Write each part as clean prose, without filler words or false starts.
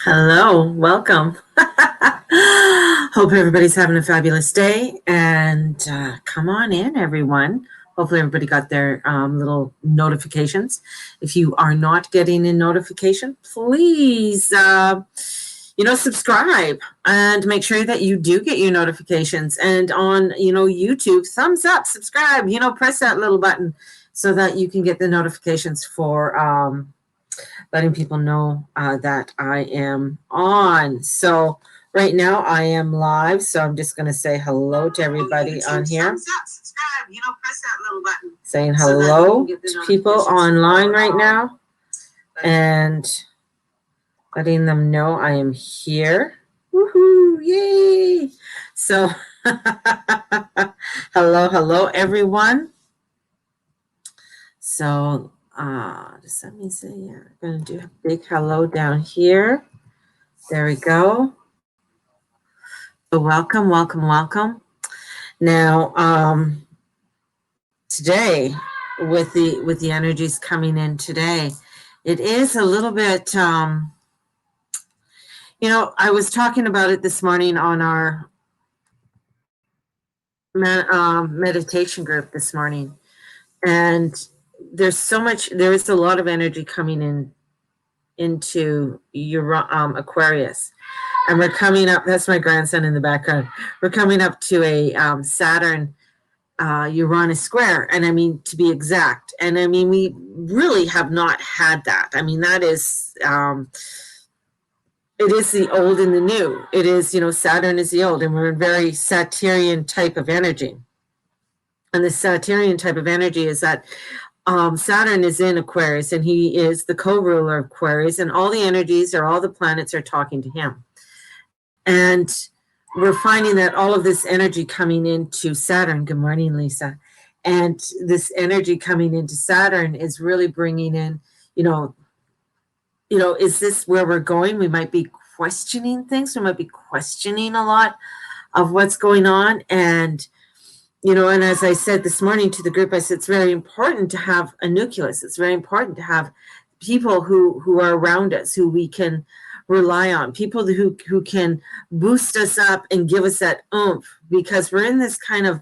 Hello, welcome. Hope everybody's having a fabulous day and come on in, everyone. Hopefully, everybody got their little notifications. If you are not getting a notification, please, subscribe and make sure that you do get your notifications. And on, YouTube, thumbs up, subscribe, press that little button so that you can get the notifications for letting people know that I am on. So right now I am live. So I'm just going to say hello to everybody on here. Thumbs up, subscribe, press that little button. Saying hello to people online right now and letting them know I am here. Woohoo! Yay! So hello, everyone. So just let me say, yeah, I'm going to do a big hello down here. There we go. So welcome. Now, today, with the energies coming in today, it is a little bit, I was talking about it this morning on our meditation group this morning, and there is a lot of energy coming in into your Aquarius, and we're coming up. That's my grandson in the background. We're coming up to a Saturn Uranus square, and I mean, to be exact, and I mean, we really have not had that. I mean, that is it is the old and the new. It is, Saturn is the old, and we're in very Saturnian type of energy. And the Saturnian type of energy is that Saturn is in Aquarius, and he is the co-ruler of Aquarius, and all the energies or all the planets are talking to him. And we're finding that all of this energy coming into Saturn, good morning, Lisa, and this energy coming into Saturn is really bringing in, is this where we're going? We might be questioning things. We might be questioning a lot of what's going on. And and as I said this morning to the group, I said it's very important to have a nucleus. It's very important to have people who are around us, who we can rely on, people who can boost us up and give us that oomph, because we're in this kind of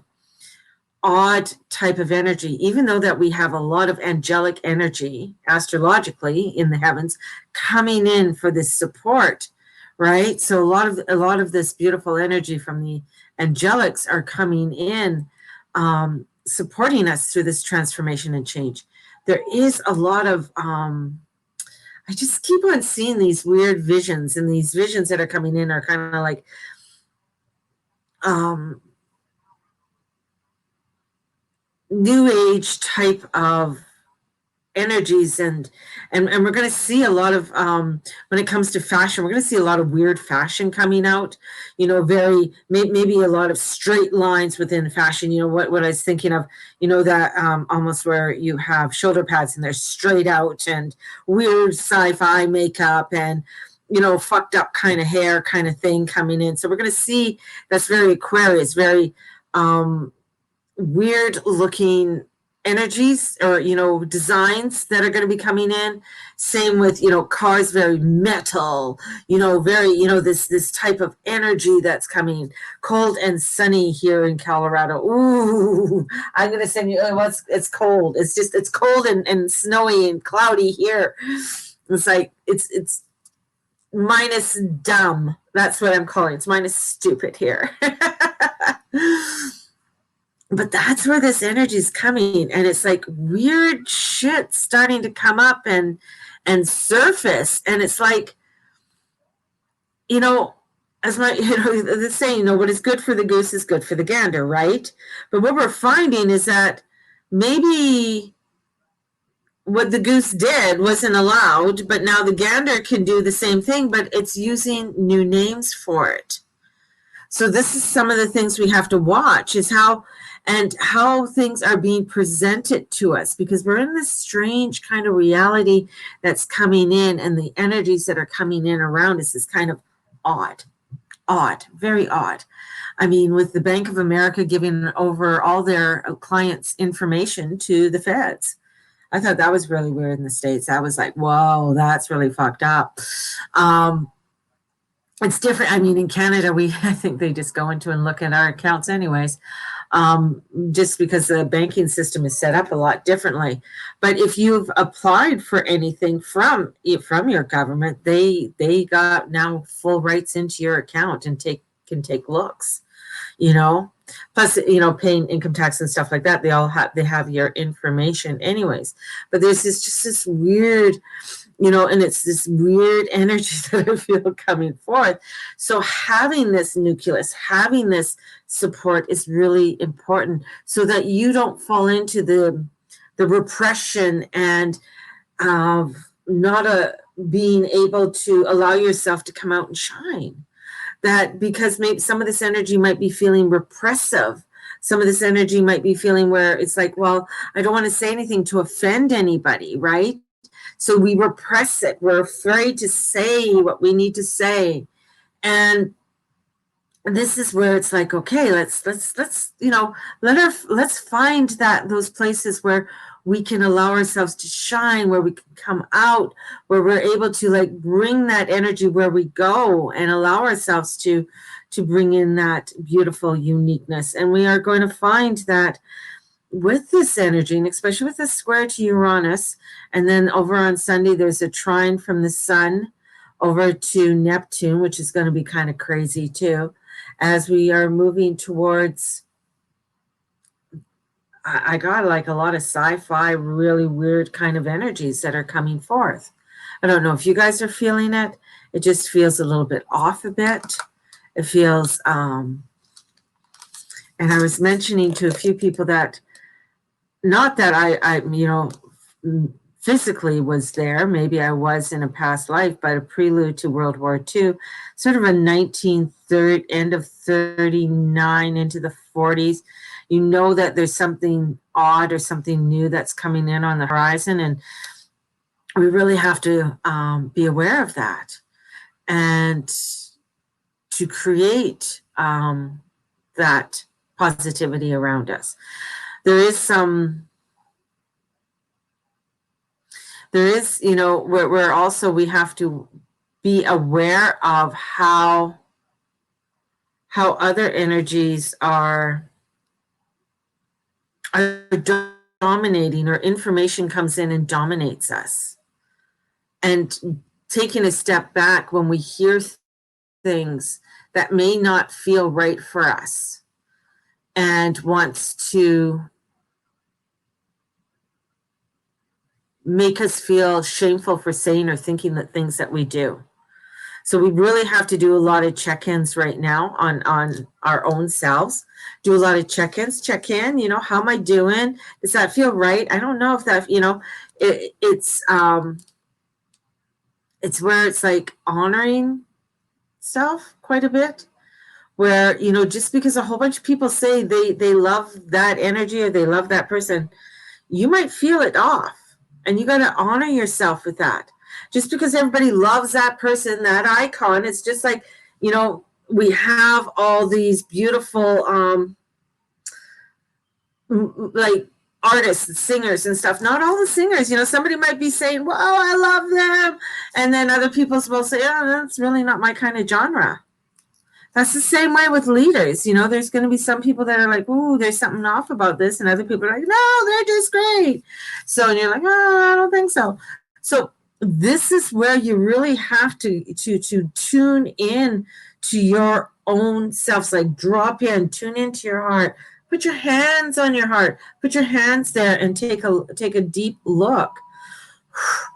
odd type of energy, even though that we have a lot of angelic energy astrologically in the heavens coming in for this support, right? So a lot of this beautiful energy from the angelics are coming in, supporting us through this transformation and change. There is a lot of I just keep on seeing these weird visions, and these visions that are coming in are kind of like new age type of energies, and we're going to see a lot of when it comes to fashion, we're going to see a lot of weird fashion coming out, very maybe a lot of straight lines within fashion. What I was thinking of, that almost where you have shoulder pads and they're straight out, and weird sci-fi makeup, and fucked up kind of hair kind of thing coming in. So we're going to see that's very Aquarius, very weird looking energies or designs that are going to be coming in. Same with cars, very metal, very this type of energy that's coming. Cold and sunny here in Colorado. Ooh, I'm going to send you, it's cold. It's cold and snowy and cloudy here. It's like it's minus dumb. That's what I'm calling it. It's minus stupid here. But that's where this energy is coming, and it's like weird shit starting to come up and surface, and it's like, as my the saying, what is good for the goose is good for the gander, right? But what we're finding is that maybe what the goose did wasn't allowed, but now the gander can do the same thing, but it's using new names for it. So this is some of the things we have to watch, is how things are being presented to us, because we're in this strange kind of reality that's coming in, and the energies that are coming in around us is kind of odd, very odd. I mean, with the Bank of America giving over all their clients' information to the feds. I thought that was really weird in the States. I was like, whoa, that's really fucked up. it's different. I mean, in Canada, I think they just go into and look at our accounts anyways, just because the banking system is set up a lot differently. But if you've applied for anything from your government, they got now full rights into your account and can take looks, you know. Plus, paying income tax and stuff like that, they have your information anyways. But there's just this weird, and it's this weird energy that I feel coming forth. So having this nucleus, having this support is really important so that you don't fall into the repression and not being able to allow yourself to come out and shine. That because maybe some of this energy might be feeling repressive. Some of this energy might be feeling where it's like, well, I don't want to say anything to offend anybody, right? So we repress it. We're afraid to say what we need to say. And this is where it's like, okay, let's let's find those places where we can allow ourselves to shine, where we can come out, where we're able to like bring that energy where we go and allow ourselves to bring in that beautiful uniqueness. And we are going to find that with this energy, and especially with the square to Uranus, and then over on Sunday, there's a trine from the sun over to Neptune, which is going to be kind of crazy too, as we are moving towards, I got like a lot of sci-fi, really weird kind of energies that are coming forth. I don't know if you guys are feeling it. It just feels a little bit off a bit. It feels, and I was mentioning to a few people that, not that I physically was there. Maybe I was in a past life, but a prelude to World War II, sort of a 1930, end of 39 into the 40s. You know that there's something odd or something new that's coming in on the horizon, and we really have to be aware of that and to create that positivity around us. There is, where also we have to be aware of how other energies are dominating, or information comes in and dominates us. And taking a step back when we hear things that may not feel right for us and wants to make us feel shameful for saying or thinking the things that we do. So we really have to do a lot of check-ins right now on our own selves. Do a lot of check-ins, check in, how am I doing? Does that feel right? I don't know if that, it's where it's like honoring self quite a bit, where, just because a whole bunch of people say they love that energy or they love that person, you might feel it off. And you got to honor yourself with that. Just because everybody loves that person, that icon, it's just like, we have all these beautiful, like artists, singers and stuff. Not all the singers, somebody might be saying, well, I love them. And then other people will say, oh, that's really not my kind of genre. That's the same way with leaders. There's going to be some people that are like, ooh, there's something off about this. And other people are like, no, they're just great. So, and you're like, oh, I don't think so. So this is where you really have to tune in to your own selves, like drop in, tune into your heart, put your hands on your heart, put your hands there and take a deep look.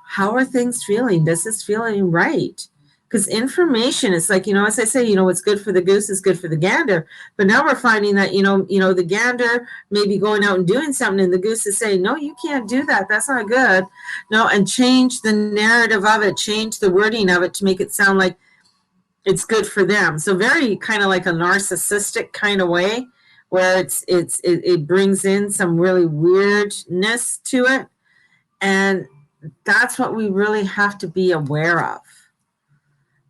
How are things feeling? Does this feeling right? Because information is like, as I say, what's good for the goose is good for the gander. But now we're finding that, the gander may be going out and doing something and the goose is saying, no, you can't do that. That's not good. No, and change the narrative of it, change the wording of it to make it sound like it's good for them. So very kind of like a narcissistic kind of way where it brings in some really weirdness to it. And that's what we really have to be aware of.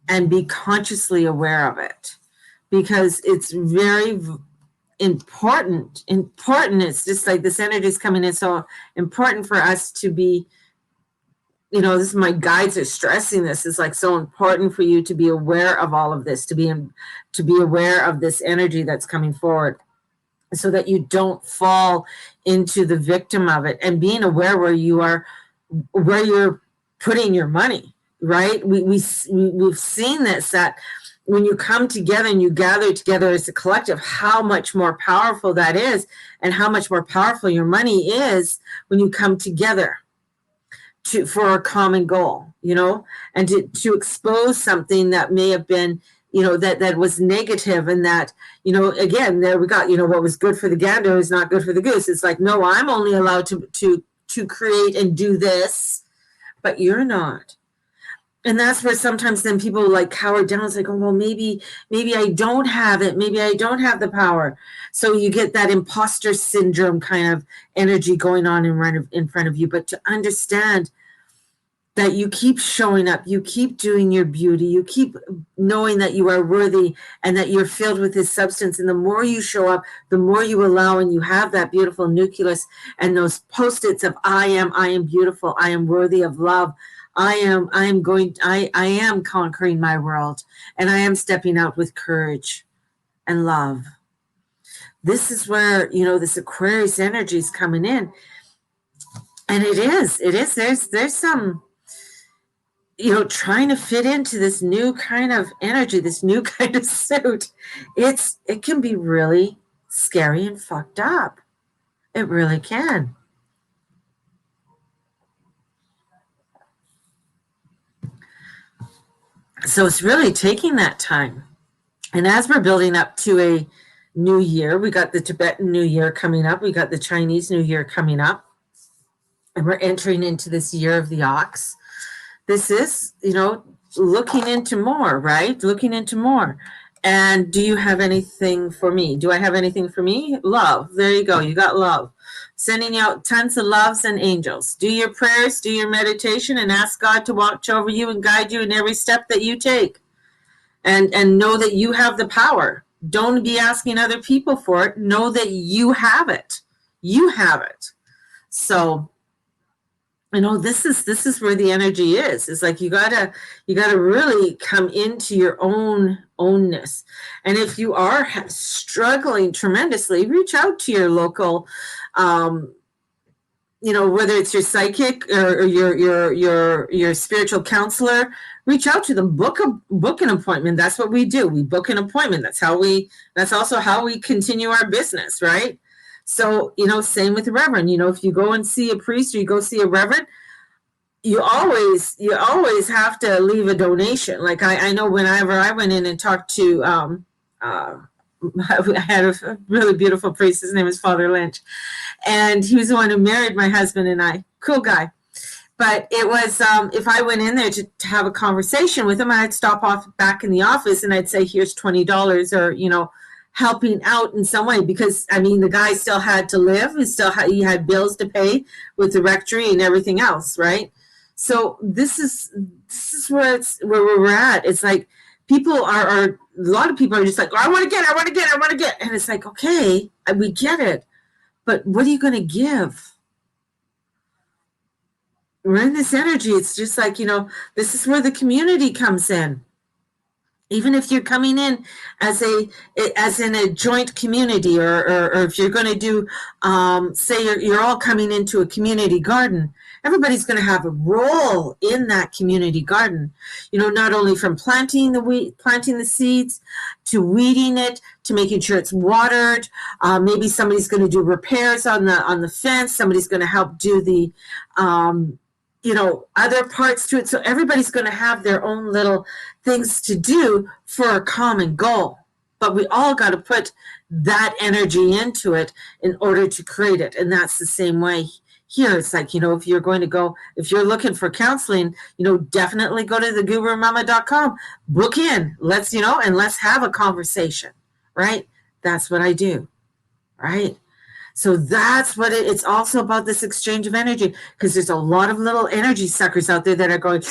And be consciously aware of it, because it's very important. It's just like this energy is coming in, so important for us to be, this is my guides are stressing this. It's like so important for you to be aware of all of this, to be aware of this energy that's coming forward, so that you don't fall into the victim of it, and being aware where you're putting your money, right? We've seen this, that when you come together and you gather together as a collective, how much more powerful that is, and how much more powerful your money is when you come together for a common goal, and to expose something that may have been, that was negative, and that, again, there we got, what was good for the gander is not good for the goose. It's like, no, I'm only allowed to create and do this, but you're not. And that's where sometimes then people like cower down. It's like, oh, well, maybe I don't have it. Maybe I don't have the power. So you get that imposter syndrome kind of energy going on in front of you. But to understand that you keep showing up, you keep doing your beauty, you keep knowing that you are worthy and that you're filled with this substance. And the more you show up, the more you allow, and you have that beautiful nucleus and those post-its of I am beautiful, I am worthy of love. I am conquering my world, and I am stepping out with courage and love. This is where, this Aquarius energy is coming in. And it is, there's some, trying to fit into this new kind of energy, this new kind of suit. It can be really scary and fucked up. It really can. So it's really taking that time. And as we're building up to a new year, we got the Tibetan New Year coming up. We got the Chinese New Year coming up. And we're entering into this year of the ox. This is, looking into more, right? Looking into more. And do you have anything for me? Do I have anything for me? Love. There you go. You got love. Sending out tons of loves and angels. Do your prayers, do your meditation, and ask God to watch over you and guide you in every step that you take. And know that you have the power. Don't be asking other people for it. Know that you have it. You have it. So, this is where the energy is. It's like you gotta really come into your ownness. And if you are struggling tremendously, reach out to your local, whether it's your psychic or your spiritual counselor. Reach out to them. Book an appointment. That's what we do. We book an appointment. That's also how we continue our business, right? So, same with the reverend. If you go and see a priest or you go see a reverend, you always have to leave a donation. Like I know whenever I went in and talked to, I had a really beautiful priest. His name is Father Lynch. And he was the one who married my husband and I. Cool guy. But it was, if I went in there to have a conversation with him, I'd stop off back in the office and I'd say, here's $20 or, helping out in some way, because the guy still had to live. He had bills to pay with the rectory and everything else, right? So this is where we're at. It's like people are a lot of people are just like, oh, I want to get, and it's like, okay, we get it, but what are you going to give? We're in this energy. It's just like, this is where the community comes in. Even if you're coming in as in a joint community, or if you're going to do, say you're all coming into a community garden, everybody's going to have a role in that community garden. Not only from planting the seeds, to weeding it, to making sure it's watered. Maybe somebody's going to do repairs on the fence. Somebody's going to help do the other parts to it. So everybody's going to have their own little things to do for a common goal. But we all got to put that energy into it in order to create it. And that's the same way here. It's like, if you're looking for counseling, definitely go to thegurumama.com, book in, and let's have a conversation, right? That's what I do, right? So that's what it's also about, this exchange of energy, because there's a lot of little energy suckers out there that are going,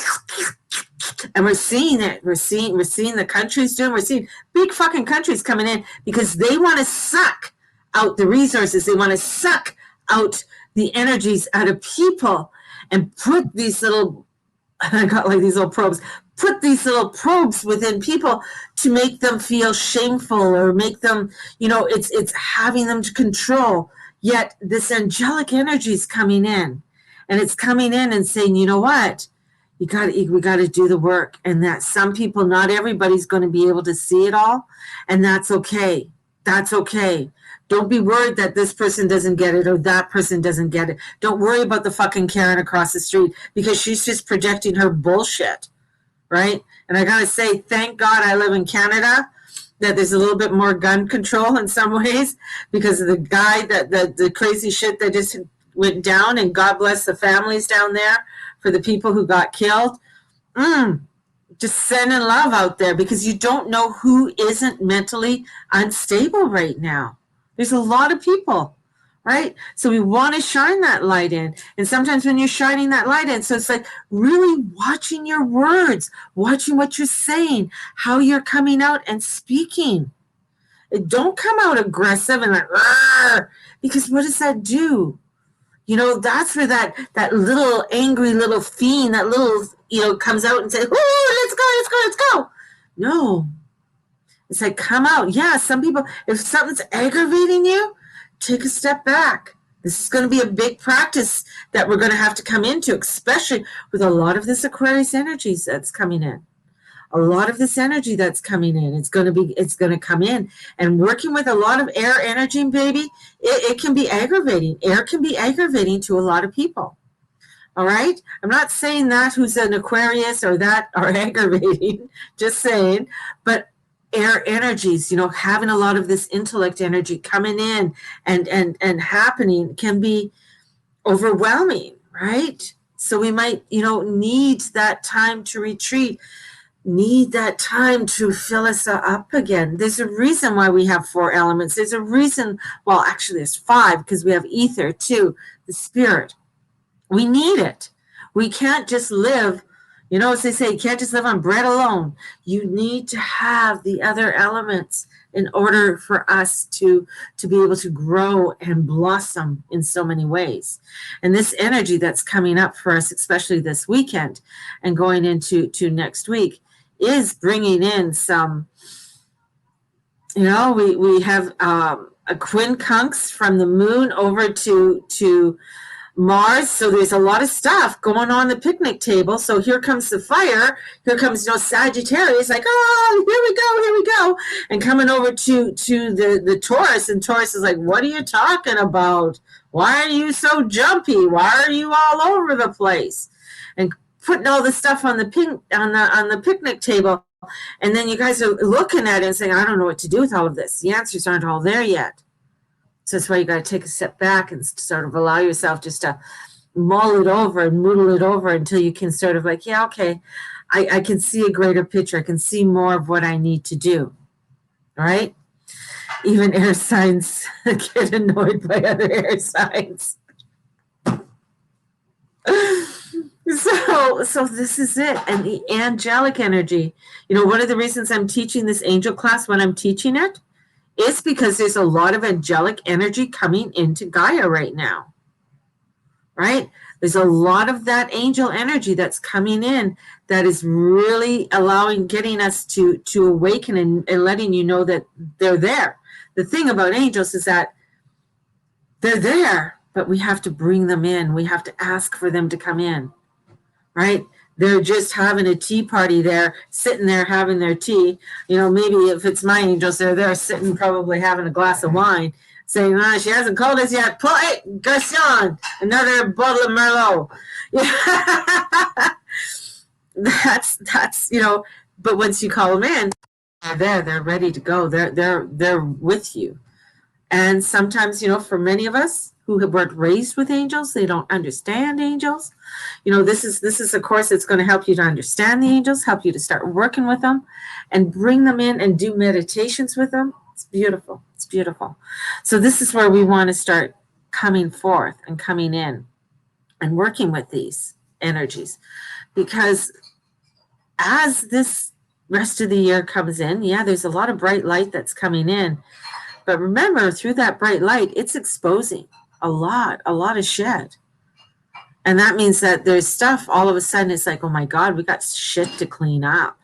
and we're seeing it. We're seeing the countries doing. We're seeing big fucking countries coming in because they want to suck out the resources. They want to suck out the energies out of people and put these little And I got like these little probes. Put these little probes within people to make them feel shameful or make them, it's having them to control. Yet this angelic energy is coming in, and it's coming in and saying, you know what? We got to do the work, and that some people, not everybody's going to be able to see it all, and that's okay. That's okay. Don't be worried that this person doesn't get it or that person doesn't get it. Don't worry about the fucking Karen across the street because she's just projecting her bullshit, right? And I gotta say, thank God I live in Canada, that there's a little bit more gun control in some ways because of the guy the crazy shit that just went down, and God bless the families down there for the people who got killed. Just sending love out there because you don't know who isn't mentally unstable right now. There's a lot of people, right? So we want to shine that light in. And sometimes when you're shining that light in, so it's like really watching your words, watching what you're saying, how you're coming out and speaking. Don't come out aggressive and like, because what does that do? That's where that little angry little fiend, that little, comes out and says, "Oh, let's go." No. It's like, come out. Yeah, some people, if something's aggravating you, take a step back. This is going to be a big practice that we're going to have to come into, especially with a lot of this Aquarius energies that's coming in. A lot of this energy that's coming in, it's going to come in, and working with a lot of air energy, baby, it can be aggravating. Air can be aggravating to a lot of people. All right. I'm not saying that who's an Aquarius or that are aggravating, just saying, but air energies, having a lot of this intellect energy coming in and happening can be overwhelming, right? So we might, need that time to retreat, need that time to fill us up again. There's a reason why we have 4 elements. There's a reason, well, actually there's 5 because we have ether too, the spirit. We need it. We can't just live, as they say, you can't just live on bread alone. You need to have the other elements in order for us to be able to grow and blossom in so many ways. And this energy that's coming up for us, especially this weekend and going into next week, is bringing in some, we have a quincunx from the moon over to Mars, so there's a lot of stuff going on the picnic table. So here comes the fire. Here comes Sagittarius, like, oh, here we go, and coming over to the Taurus, and Taurus is like, what are you talking about? Why are you so jumpy? Why are you all over the place? And putting all the stuff on the picnic table, and then you guys are looking at it and saying, I don't know what to do with all of this. The answers aren't all there yet. So that's why you got to take a step back and sort of allow yourself just to mull it over and noodle it over until you can sort of like, yeah, okay, I can see a greater picture. I can see more of what I need to do. All right? Even air signs get annoyed by other air signs. So this is it. And the angelic energy, one of the reasons I'm teaching this angel class when I'm teaching it, it's because there's a lot of angelic energy coming into Gaia right now, right? There's a lot of that angel energy that's coming in that is really getting us to awaken and letting you know that they're there. The thing about angels is that they're there, but we have to bring them in. We have to ask for them to come in, right? They're just having a tea party there, sitting there having their tea. Maybe if it's my angels, they're there sitting, probably having a glass of wine, saying, she hasn't called us yet. Hey, Garcon, another bottle of Merlot. Yeah. that's, but once you call them in, they're there, they're ready to go. They're with you. And sometimes, for many of us who weren't raised with angels, they don't understand angels. This is a course that's going to help you to understand the angels, help you to start working with them and bring them in and do meditations with them. It's beautiful. It's beautiful. So this is where we want to start coming forth and coming in and working with these energies, because as this rest of the year comes in, there's a lot of bright light that's coming in. But remember, through that bright light, it's exposing a lot of shit. And that means that there's stuff all of a sudden it's like, oh my God, we got shit to clean up.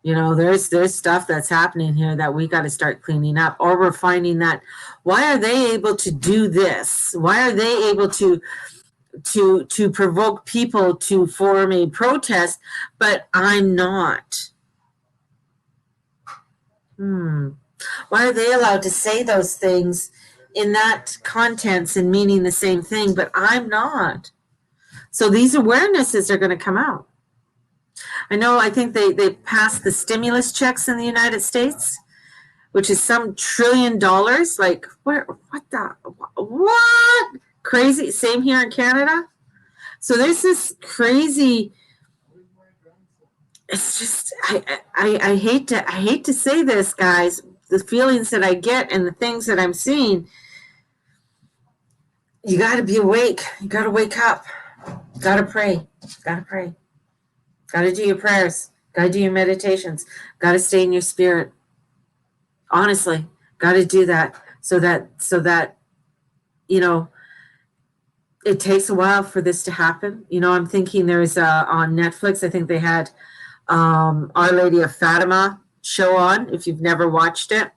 You know, there's stuff that's happening here that we got to start cleaning up. Or we're finding that, why are they able to do this? Why are they able to provoke people to form a protest, but I'm not? Why are they allowed to say those things in that contents and meaning the same thing, but I'm not? So these awarenesses are going to come out. I think they passed the stimulus checks in the United States, which is some $1 trillion. Like, what crazy? Same here in Canada. So there's this crazy. It's just I hate to say this, guys. The feelings that I get and the things that I'm seeing. You got to be awake. You got to wake up. You got to pray. Got to pray. Got to do your prayers. Got to do your meditations. Got to stay in your spirit. Honestly, got to do that so that you know, it takes a while for this to happen. You know, I'm thinking there's on Netflix, I think they had Our Lady of Fatima show on. If you've never watched it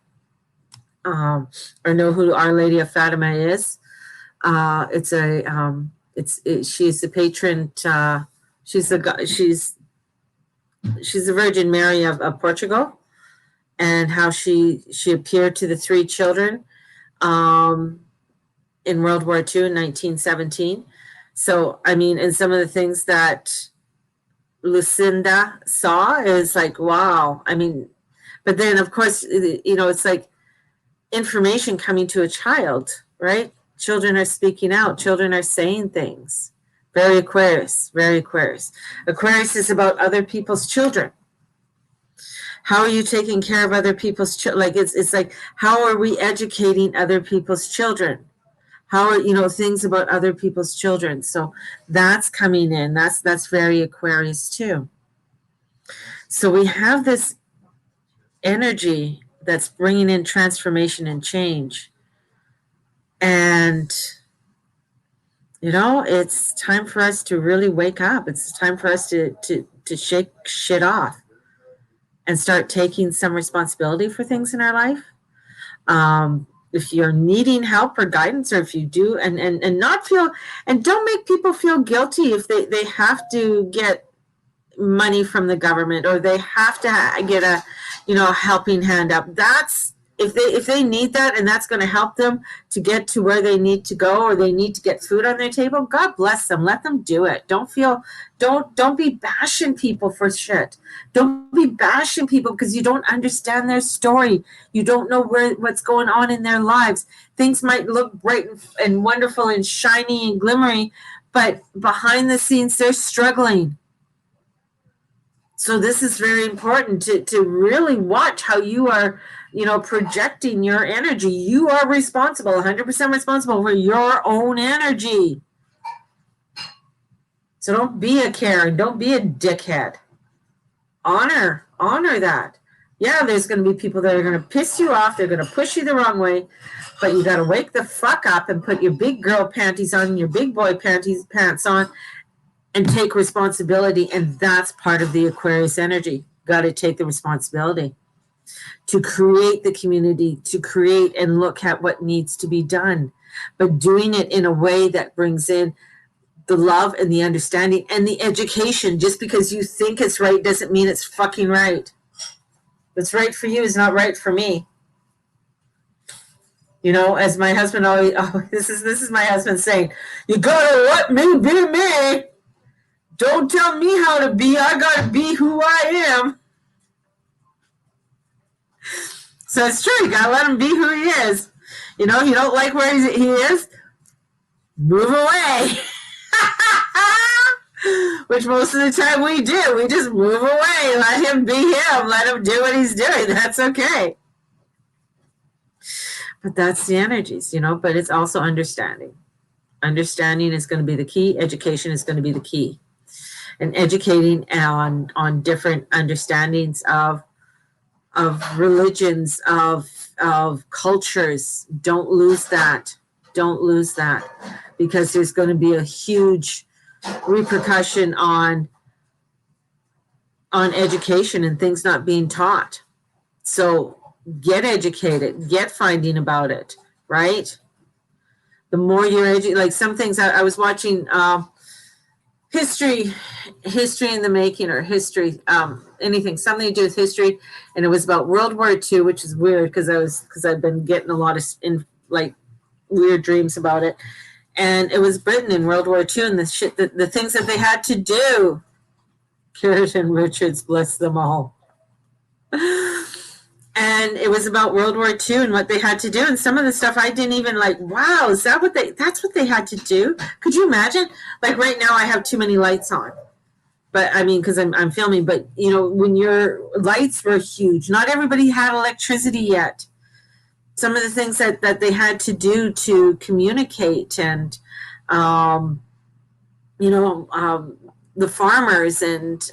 or know who Our Lady of Fatima is, she's the patron. She's the Virgin Mary of Portugal, and how she appeared to the three children in World War II in 1917. So, I mean, and some of the things that Lucinda saw is like, wow. I mean, but then, of course, you know, it's like information coming to a child, right? Children are speaking out. Children are saying things. Very Aquarius, very Aquarius. Aquarius is about other people's children. How are you taking care of other people's children? Like, it's like, how are we educating other people's children? How are, you know, things about other people's children? So that's coming in. That's very Aquarius too. So we have this energy that's bringing in transformation and change. And, you know, it's time for us to really wake up. It's time for us to shake shit off and start taking some responsibility for things in our life. If you're needing help or guidance, or if you do, and not feel, and don't make people feel guilty if they have to get money from the government, or they have to get a, you know, helping hand up. That's, if they need that, and that's going to help them to get to where they need to go, or they need to get food on their table, God bless them. Let them do it. Don't be bashing people for shit. Don't be bashing people because you don't understand their story. You don't know what's going on in their lives. Things might look bright and wonderful and shiny and glimmery, but behind the scenes, they're struggling. So this is very important to really watch how you are, you know, projecting your energy. You are responsible, 100% responsible for your own energy. So don't be a Karen. Don't be a dickhead. Honor that. Yeah, there's going to be people that are going to piss you off. They're going to push you the wrong way. But you got to wake the fuck up and put your big girl panties on and your big boy pants on and take responsibility. And that's part of the Aquarius energy. Got to take the responsibility to create the community, to create and look at what needs to be done, but doing it in a way that brings in the love and the understanding and the education. Just because you think it's right doesn't mean it's fucking right. What's right for you is not right for me. You know, as my husband always, this is my husband saying, you gotta let me be me. Don't tell me how to be. I gotta be who I am. So it's true. You gotta let him be who he is. You know, you don't like where he is, move away. Which most of the time we do. We just move away. Let him be him. Let him do what he's doing. That's okay. But that's the energies, you know, but it's also understanding. Understanding is going to be the key. Education is going to be the key. And educating on different understandings of religions, of cultures. Don't lose that. Don't lose that. because there's going to be a huge repercussion on education and things not being taught. So get educated, get finding about it, right? The more you're educated, like some things I was watching history in the making, or history, anything, something to do with history. And it was about World War II, which is weird because I've been getting a lot of weird dreams about it. And it was Britain in World War II and the things that they had to do. Garrett and Richards, bless them all. And it was about World War II and what they had to do. And some of the stuff I didn't even wow, that's what they had to do? Could you imagine? Like right now I have too many lights on. But I mean, because I'm filming, but when your lights were huge, not everybody had electricity yet. Some of the things that they had to do to communicate, and the farmers, and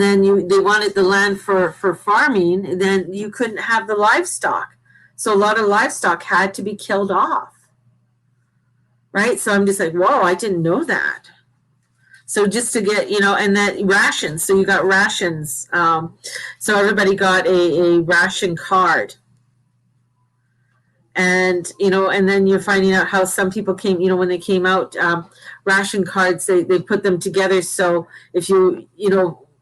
then they wanted the land for farming, then you couldn't have the livestock. So a lot of livestock had to be killed off. Right? So I'm just like, whoa, I didn't know that. So just to get, and that rations. So you got rations. So everybody got a ration card. And, and then you're finding out how some people came, when they came out, ration cards, they put them together. So if you,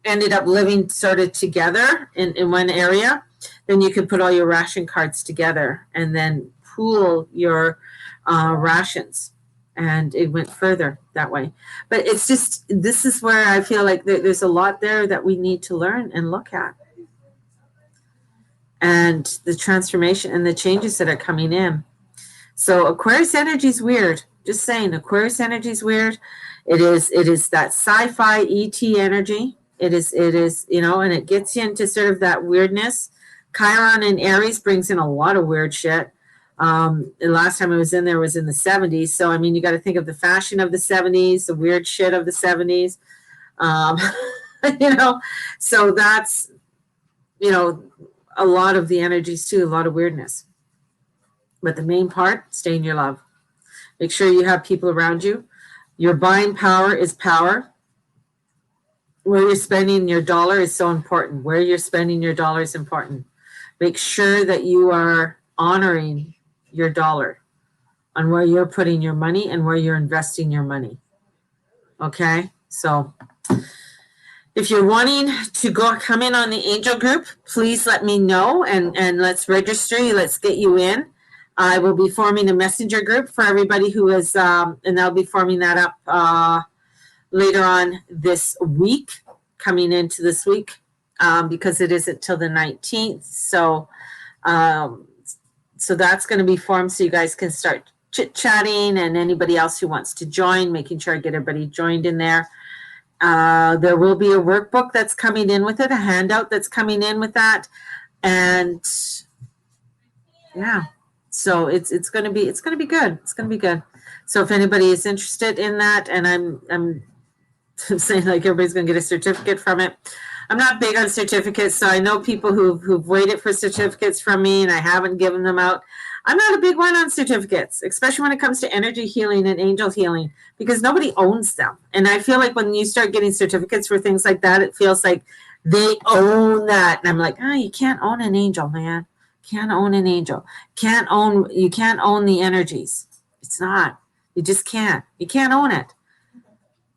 ended up living sort of together in one area, then you could put all your ration cards together and then pool your rations. And it went further that way. But it's just, this is where I feel like there's a lot there that we need to learn and look at. And the transformation and the changes that are coming in. So Aquarius energy is weird. Just saying, Aquarius energy is weird. It is that sci-fi ET energy. It is, and it gets you into sort of that weirdness. Chiron and Aries brings in a lot of weird shit. The last time I was in there was in the 70s. So, I mean, you got to think of the fashion of the 70s, the weird shit of the 70s. So that's, a lot of the energies too, a lot of weirdness. But the main part, stay in your love. Make sure you have people around you. Your buying power is power. Where you're spending your dollar is so important. Where you're spending your dollar is important. Make sure that you are honoring your dollar on where you're putting your money and where you're investing your money. Okay? So if you're wanting to come in on the angel group, please let me know and let's register you. Let's get you in. I will be forming a messenger group for everybody who is, and I'll be forming that up later on this week, coming into this week, because it isn't till the 19th. So, so that's going to be formed so you guys can start chit-chatting, and anybody else who wants to join, making sure I get everybody joined in there. There will be a workbook that's coming in with it, a handout that's coming in with that. And yeah, so it's going to be good. It's going to be good. So if anybody is interested in that, and I'm saying like everybody's going to get a certificate from it. I'm not big on certificates, so I know people who've waited for certificates from me, and I haven't given them out. I'm not a big one on certificates, especially when it comes to energy healing and angel healing, because nobody owns them. And I feel like when you start getting certificates for things like that, it feels like they own that. And I'm like, you can't own an angel, man. Can't own an angel. You can't own the energies. It's not. You just can't. You can't own it.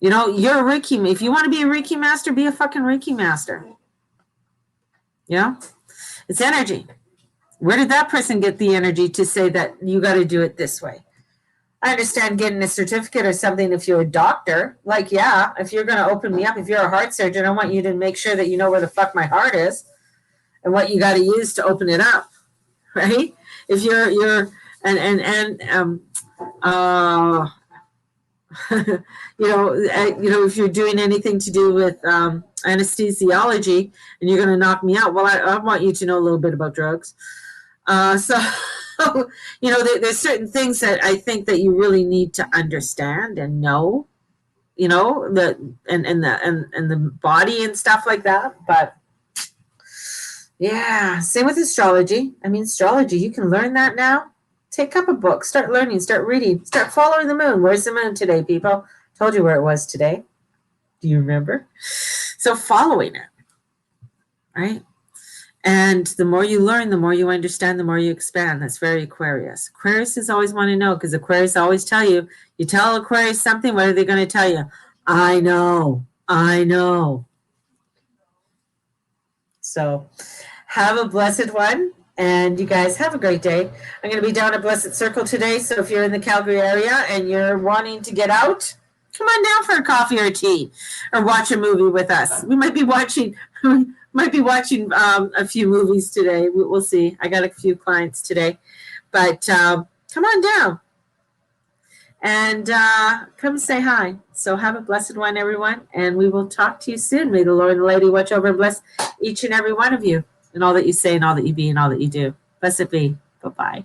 You're a Reiki. If you want to be a Reiki master, be a fucking Reiki master. It's energy. Where did that person get the energy to say that you got to do it this way? I understand getting a certificate or something if you're a doctor. Like, yeah, if you're going to open me up, if you're a heart surgeon, I want you to make sure that you know where the fuck my heart is and what you got to use to open it up, right? If you're if you're doing anything to do with anesthesiology and you're going to knock me out, well, I want you to know a little bit about drugs. So there's certain things that I think that you really need to understand and know, and the body and stuff like that. But yeah, same with astrology. I mean, astrology, you can learn that now. Take up a book, start learning, start reading, start following the moon. Where's the moon today, people? Told you where it was today. Do you remember? So following it, right? And the more you learn, the more you understand, the more you expand. That's very Aquarius. Aquarius is always want to know, because Aquarius always tell you, you tell Aquarius something, what are they going to tell you? I know, I know. So have a blessed one. And you guys have a great day. I'm going to be down at Blessed Circle today. So if you're in the Calgary area and you're wanting to get out, come on down for a coffee or tea or watch a movie with us. We might be watching a few movies today. We'll see. I got a few clients today. But come on down and come say hi. So have a blessed one, everyone. And we will talk to you soon. May the Lord and the Lady watch over and bless each and every one of you, and all that you say and all that you be and all that you do. Blessed be. Bye-bye.